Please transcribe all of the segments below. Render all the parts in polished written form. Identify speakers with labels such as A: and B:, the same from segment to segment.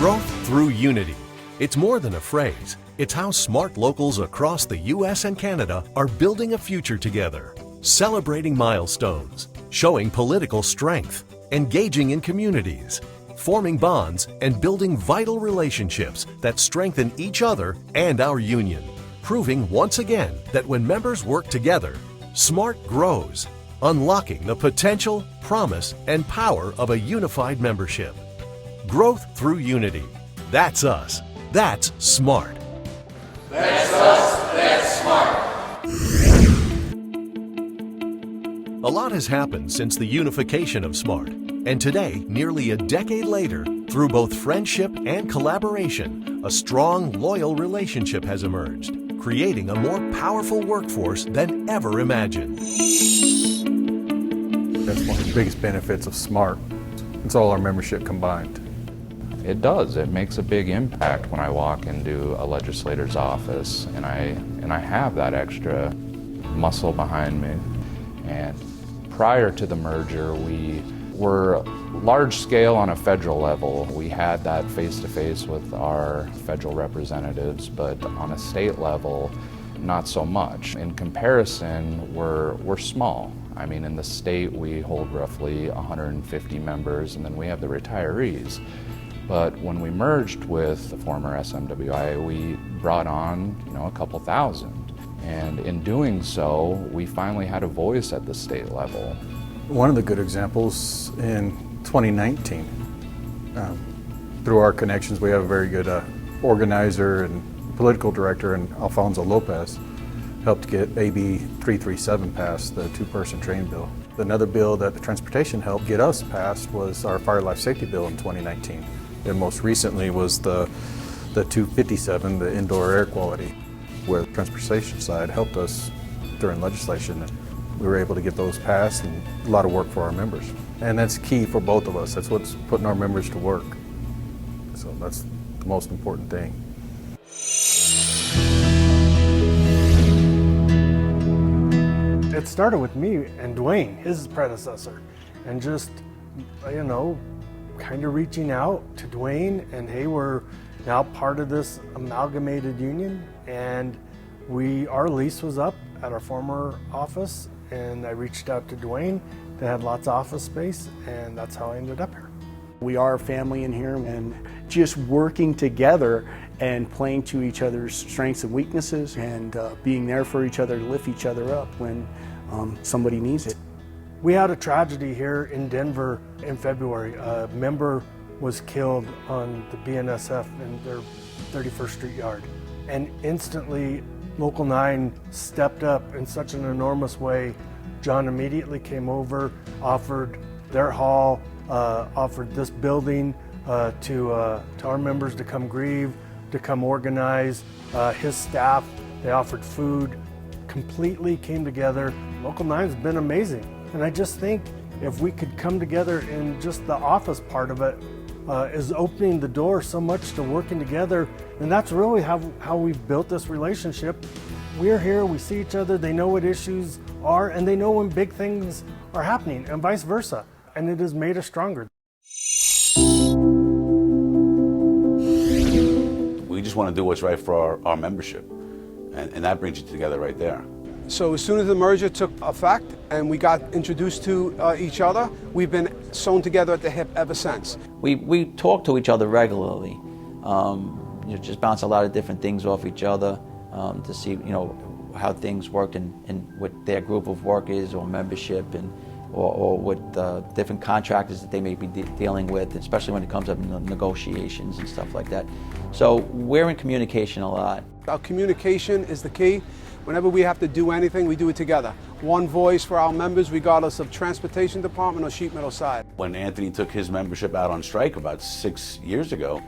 A: Growth through unity. It's more than a phrase. It's how smart locals across the U.S. and Canada are building a future together, celebrating milestones, showing political strength, engaging in communities, forming bonds, and building vital relationships that strengthen each other and our union, proving once again that when members work together, SMART grows, unlocking the potential, promise, and power of a unified membership. Growth through unity. That's us. That's SMART.
B: That's us. That's SMART.
A: A lot has happened since the unification of SMART, and today, nearly a decade later, through both friendship and collaboration, a strong, loyal relationship has emerged, creating a more powerful workforce than ever imagined.
C: That's one of the biggest benefits of SMART. It's all our membership combined.
D: It does. It makes a big impact when I walk into a legislator's office and I have that extra muscle behind me. And prior to the merger, we were large scale on a federal level. We had that face-to-face with our federal representatives, but on a state level, not so much. In comparison, we're small. I mean, in the state, we hold roughly 150 members, and then we have the retirees. But when we merged with the former SMWI, we brought on, a couple thousand. And in doing so, we finally had a voice at the state level.
C: One of the good examples in 2019, through our connections, we have a very good organizer and political director, and Alfonso Lopez helped get AB 337 passed, the two-person train bill. Another bill that the transportation helped get us passed was our fire life safety bill in 2019. And most recently was the 257, the indoor air quality, where the transportation side helped us during legislation. We were able to get those passed, and a lot of work for our members. And that's key for both of us. That's what's putting our members to work. So that's the most important thing.
E: It started with me and Dwayne, his predecessor, and just, kind of reaching out to Dwayne, and hey, we're now part of this amalgamated union, and our lease was up at our former office, and I reached out to Dwayne. They had lots of office space, and that's how I ended up here.
F: We are a family in here, and just working together and playing to each other's strengths and weaknesses, and being there for each other to lift each other up when somebody needs it.
E: We had a tragedy here in Denver in February. A member was killed on the BNSF in their 31st Street yard. And instantly, Local 9 stepped up in such an enormous way. John immediately came over, offered their hall, offered this building to our members to come grieve, to come organize. His staff, they offered food, completely came together. Local 9's been amazing. And I just think if we could come together in just the office part of it, is opening the door so much to working together. And that's really how we've built this relationship. We're here, we see each other, they know what issues are, and they know when big things are happening, and vice versa. And it has made us stronger.
B: We just want to do what's right for our membership, and that brings you together right there.
G: So as soon as the merger took effect and we got introduced to each other, we've been sewn together at the hip ever since.
H: We talk to each other regularly. Just bounce a lot of different things off each other to see, how things work and what their group of work is, or membership, or what different contractors that they may be dealing with, especially when it comes up in negotiations and stuff like that. So we're in communication a lot.
G: Our communication is the key. Whenever we have to do anything, we do it together. One voice for our members, regardless of transportation department or sheet metal side.
B: When Anthony took his membership out on strike about 6 years ago,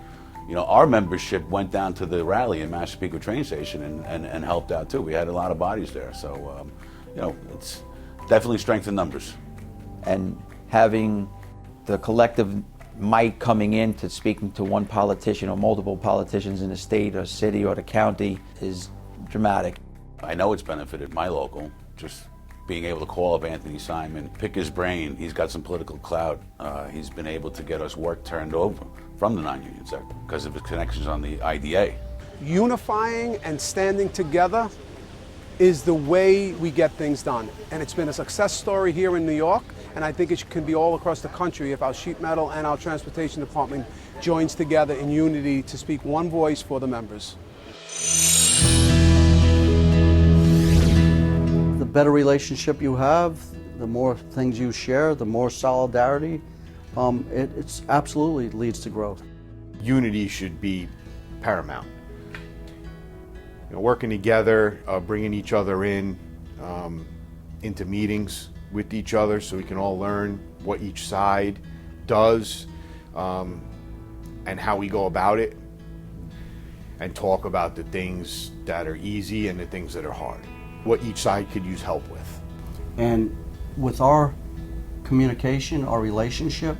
B: our membership went down to the rally in Massapequa train station and helped out too. We had a lot of bodies there, so it's definitely strength in numbers.
H: And having the collective might coming in to speaking to one politician or multiple politicians in the state or city or the county is dramatic.
B: I know it's benefited my local, just being able to call up Anthony Simon, pick his brain. He's got some political clout. He's been able to get us work turned over from the non-union sector because of his connections on the IDA.
G: Unifying and standing together is the way we get things done. And it's been a success story here in New York, and I think it can be all across the country if our sheet metal and our transportation department joins together in unity to speak one voice for the members.
I: The better relationship you have, the more things you share, the more solidarity, it's absolutely leads to growth.
J: Unity should be paramount. You know, working together, bringing each other in into meetings with each other so we can all learn what each side does and how we go about it, and talk about the things that are easy and the things that are hard, what each side could use help with.
I: And with our communication, our relationship,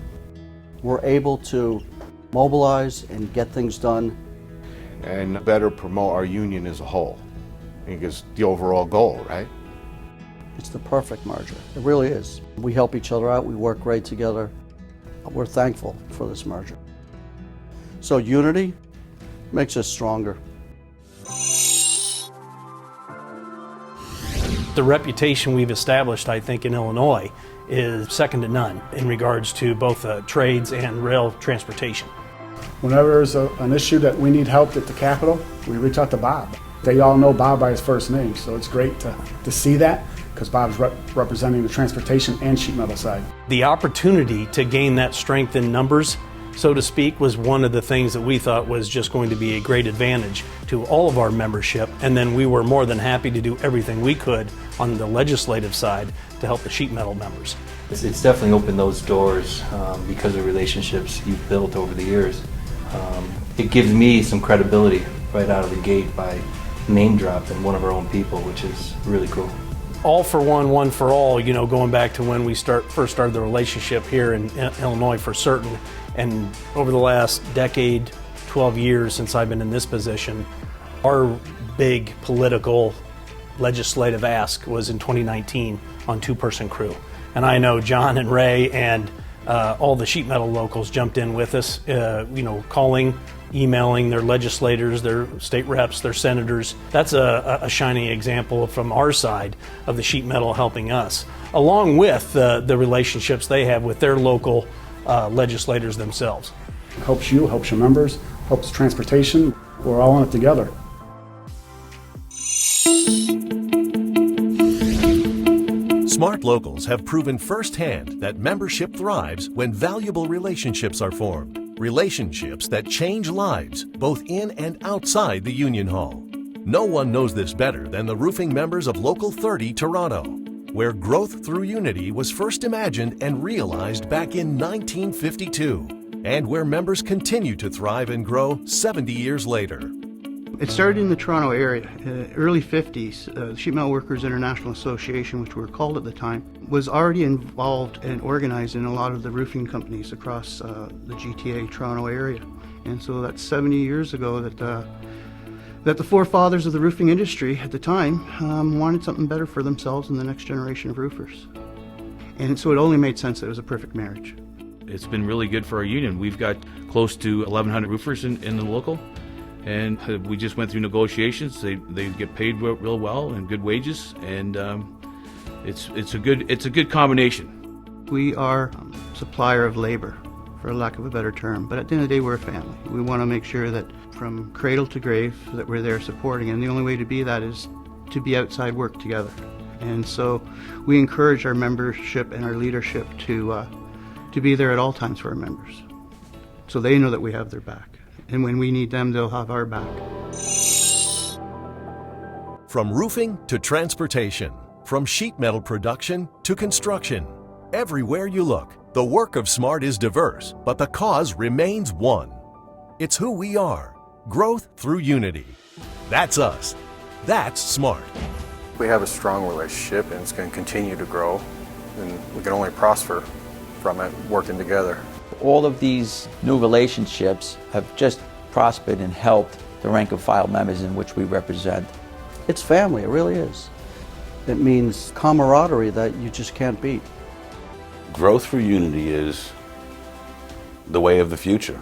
I: we're able to mobilize and get things done.
J: And better promote our union as a whole. I think it's the overall goal, right?
I: It's the perfect merger. It really is. We help each other out. We work great together. We're thankful for this merger. So unity makes us stronger.
K: The reputation we've established, I think, in Illinois is second to none in regards to both trades and rail transportation.
L: Whenever there's an issue that we need help at the Capitol, we reach out to Bob. They all know Bob by his first name, so it's great to see that, because Bob's representing the transportation and sheet metal side.
K: The opportunity to gain that strength in numbers, so to speak, was one of the things that we thought was just going to be a great advantage to all of our membership, and then we were more than happy to do everything we could on the legislative side to help the sheet metal members.
M: It's definitely opened those doors because of relationships you've built over the years. It gives me some credibility right out of the gate by name dropping one of our own people, which is really cool.
K: All for one, one for all, you know, going back to when we first started the relationship here in Illinois for certain. And over the last decade, 12 years since I've been in this position, our big political legislative ask was in 2019 on two-person crew. And I know John and Ray and all the sheet metal locals jumped in with us, you know, calling, emailing their legislators, their state reps, their senators. That's a shining example from our side of the sheet metal helping us, along with the relationships they have with their local legislators themselves.
L: Helps you, helps your members, helps transportation. We're all in it together.
A: Smart locals have proven firsthand that membership thrives when valuable relationships are formed. Relationships that change lives, both in and outside the Union Hall. No one knows this better than the roofing members of Local 30 Toronto, where growth through unity was first imagined and realized back in 1952, and where members continue to thrive and grow 70 years later.
N: It started in the Toronto area, early 50s. The Sheet Metal Workers International Association, which we were called at the time, was already involved and organized in a lot of the roofing companies across the GTA Toronto area. And so that's 70 years ago that the forefathers of the roofing industry at the time wanted something better for themselves and the next generation of roofers. And so it only made sense that it was a perfect marriage.
O: It's been really good for our union. We've got close to 1,100 roofers in the local. And we just went through negotiations. They get paid real well and good wages, and it's a good combination.
N: We are a supplier of labor, for lack of a better term, but at the end of the day, we're a family. We want to make sure that from cradle to grave that we're there supporting, and the only way to be that is to be outside work together. And so we encourage our membership and our leadership to be there at all times for our members, so they know that we have their back. And when we need them, they'll have our back.
A: From roofing to transportation, from sheet metal production to construction, everywhere you look, the work of SMART is diverse, but the cause remains one. It's who we are, growth through unity. That's us. That's SMART.
C: We have a strong relationship, and it's going to continue to grow, and we can only prosper from it working together.
H: All of these new relationships have just prospered and helped the rank and file members in which we represent.
I: It's family, it really is. It means camaraderie that you just can't beat.
B: Growth for Unity is the way of the future.